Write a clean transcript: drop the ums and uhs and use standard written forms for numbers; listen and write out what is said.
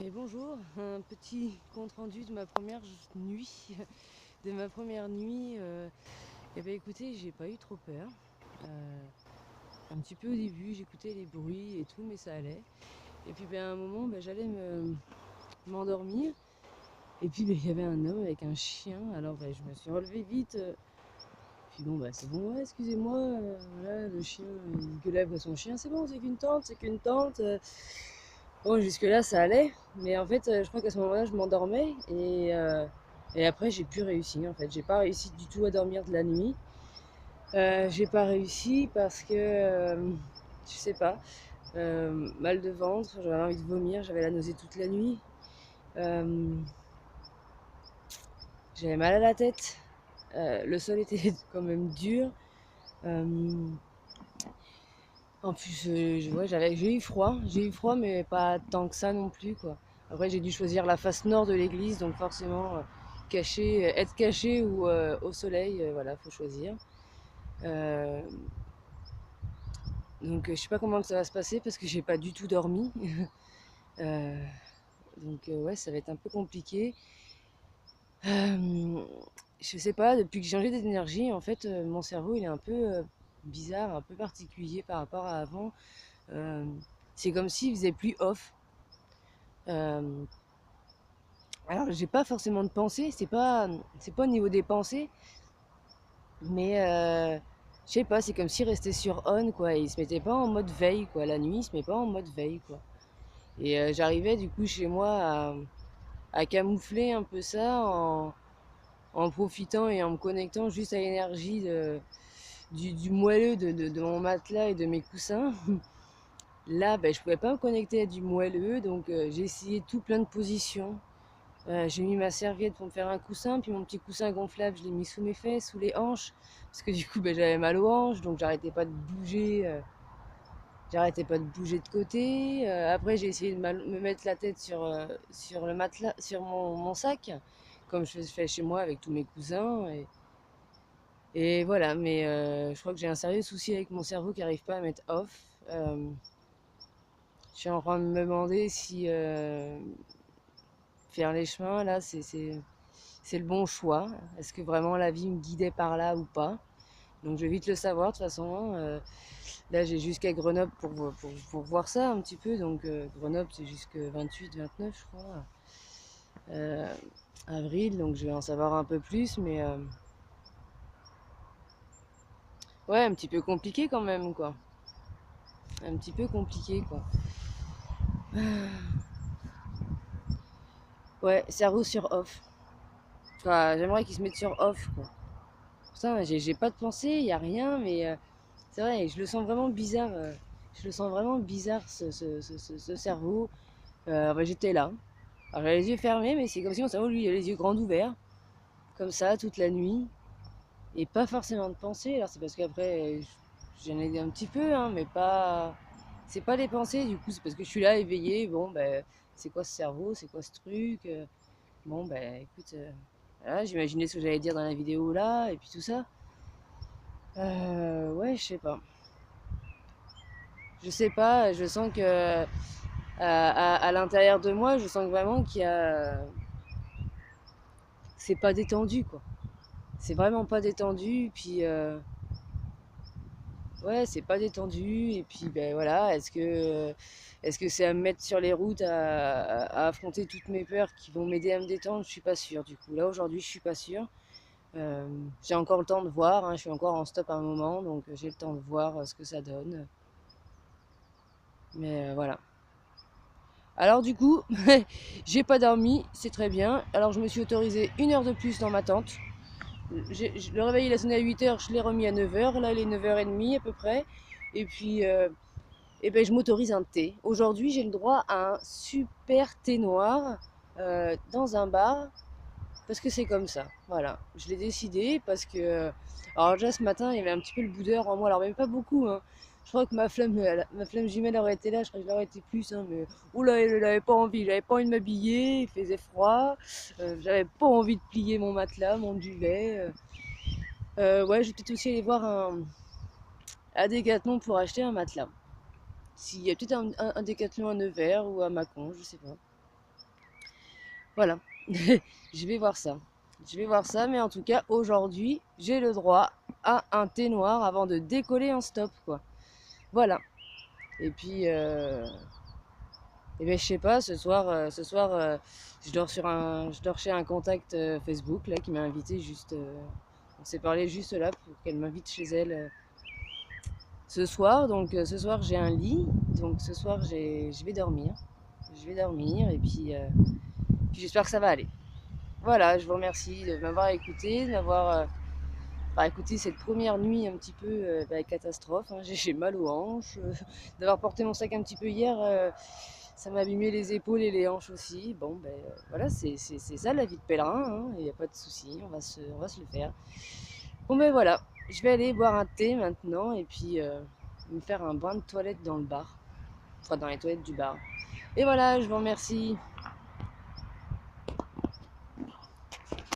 Et bonjour, un petit compte rendu de ma première nuit. De ma première nuit, eh ben écoutez, j'ai pas eu trop peur. Euh, un petit peu au début, j'écoutais les bruits et tout, mais ça allait. Et puis ben, à un moment, ben, j'allais m'endormir. Et puis ben, il y avait un homme avec un chien. Alors ben, je me suis relevée vite. Puis bon, bah c'est bon, ouais, excusez-moi. Voilà, le chien, il gueulait après son chien. C'est bon, c'est qu'une tente, c'est qu'une tente. Bon, jusque-là, ça allait. Mais en fait, je crois qu'à ce moment-là, je m'endormais. Et après, j'ai plus réussi. En fait, j'ai pas réussi du tout à dormir de la nuit. J'ai pas réussi parce que, je sais pas, mal de ventre, j'avais envie de vomir, j'avais la nausée toute la nuit. Euh, J'avais mal à la tête. Le sol était quand même dur. Euh, En plus, ouais, j'ai eu froid, mais pas tant que ça non plus, quoi. Après, j'ai dû choisir la face nord de l'église, donc forcément, être caché ou au soleil, voilà, faut choisir. Euh, donc, je sais pas comment ça va se passer parce que j'ai pas du tout dormi. Euh, ouais, ça va être un peu compliqué. Euh, je sais pas, depuis que j'ai changé d'énergie, en fait, mon cerveau, il est un peu bizarre, un peu particulier par rapport à avant. Euh, c'est comme s'il faisait plus off. Euh, alors, j'ai pas forcément de pensée, c'est pas au niveau des pensées, mais je sais pas, c'est comme s'il restait sur on, quoi. Il se mettait pas en mode veille, quoi. La nuit, il se met pas en mode veille, quoi. Et j'arrivais du coup chez moi à camoufler un peu ça en profitant et en me connectant juste à l'énergie du moelleux de mon matelas et de mes coussins. Là, ben, je pouvais pas me connecter à du moelleux, donc j'ai essayé tout plein de positions. J'ai mis ma serviette pour me faire un coussin, puis mon petit coussin gonflable, je l'ai mis sous mes fesses, sous les hanches, parce que du coup, ben, j'avais mal aux hanches, donc j'arrêtais pas de bouger de côté. Après, j'ai essayé de me mettre la tête sur le matelas, sur mon sac, comme je fais chez moi avec tous mes cousins, et voilà. Mais je crois que j'ai un sérieux souci avec mon cerveau qui n'arrive pas à mettre off. Je suis en train de me demander si faire les chemins, là, c'est le bon choix. Est-ce que vraiment la vie me guidait par là ou pas? Donc je vais vite le savoir de toute façon. Là j'ai jusqu'à Grenoble pour voir ça un petit peu. Donc Grenoble c'est jusque 28-29 je crois. Euh, Avril, donc je vais en savoir un peu plus. Mais ouais, un petit peu compliqué quand même quoi. Un petit peu compliqué quoi. Ouais, cerveau sur off. Enfin, j'aimerais qu'il se mette sur off quoi. Ça, j'ai pas de pensée, il y a rien, mais c'est vrai, je le sens vraiment bizarre. Je le sens vraiment bizarre, ce cerveau. Bah, j'étais là. Alors j'avais les yeux fermés, mais c'est comme si mon cerveau, lui, il avait les yeux grands ouverts, comme ça, toute la nuit. Et pas forcément de pensée. Alors c'est parce qu'après, j'en ai un petit peu, hein, mais pas. C'est pas des pensées, du coup, c'est parce que je suis là éveillée. Bon, ben, c'est quoi ce cerveau? C'est quoi ce truc? Bon, ben, écoute, voilà, j'imaginais ce que j'allais dire dans la vidéo là, et puis tout ça. Ouais, je sais pas. Je sais pas, je sens que à l'intérieur de moi, je sens vraiment qu'il y a. C'est pas détendu, quoi. C'est vraiment pas détendu, puis ouais, c'est pas détendu, et puis ben voilà, est-ce que c'est à me mettre sur les routes à affronter toutes mes peurs qui vont m'aider à me détendre? Je suis pas sûre, du coup. Là, aujourd'hui, je suis pas sûre. J'ai encore le temps de voir, hein, je suis encore en stop à un moment, donc j'ai le temps de voir ce que ça donne. Mais voilà. Alors du coup, j'ai pas dormi, c'est très bien. Alors je me suis autorisé 1 heure de plus dans ma tente. Le réveil il a sonné à 8 heures, je l'ai remis à 9 heures. Là il est 9h30 à peu près. Et puis ben, je m'autorise un thé. Aujourd'hui j'ai le droit à un super thé noir dans un bar. Parce que c'est comme ça, voilà. Je l'ai décidé parce que... alors déjà ce matin il y avait un petit peu le boudeur en moi, alors même pas beaucoup, hein. Je crois que ma flamme jumelle aurait été là, je crois que j'aurais été plus, hein, mais oula, elle avait pas envie, j'avais pas envie de m'habiller, il faisait froid, j'avais pas envie de plier mon matelas, mon duvet. Ouais, je vais peut-être aussi aller voir à Decathlon pour acheter un matelas. S'il y a peut-être un Decathlon à Nevers ou à Mâcon, je sais pas. Voilà, je vais voir ça. Je vais voir ça, mais en tout cas, aujourd'hui, j'ai le droit à un thé noir avant de décoller en stop, quoi. Voilà. Et puis, et ben, je sais pas, ce soir, je dors chez un contact Facebook là qui m'a invité juste. On s'est parlé juste là pour qu'elle m'invite chez elle ce soir. Donc ce soir j'ai un lit, donc ce soir je vais dormir. Je vais dormir et puis j'espère que ça va aller. Voilà, je vous remercie de m'avoir écouté, de m'avoir écouté cette première nuit un petit peu catastrophe, hein. J'ai mal aux hanches, d'avoir porté mon sac un petit peu hier, ça m'a abîmé les épaules et les hanches aussi. Bon, ben voilà, c'est ça la vie de pèlerin, hein. Il n'y a pas de souci, on va se le faire. Bon, ben voilà, je vais aller boire un thé maintenant et puis me faire un bain de toilette dans le bar, enfin dans les toilettes du bar. Et voilà, je vous remercie.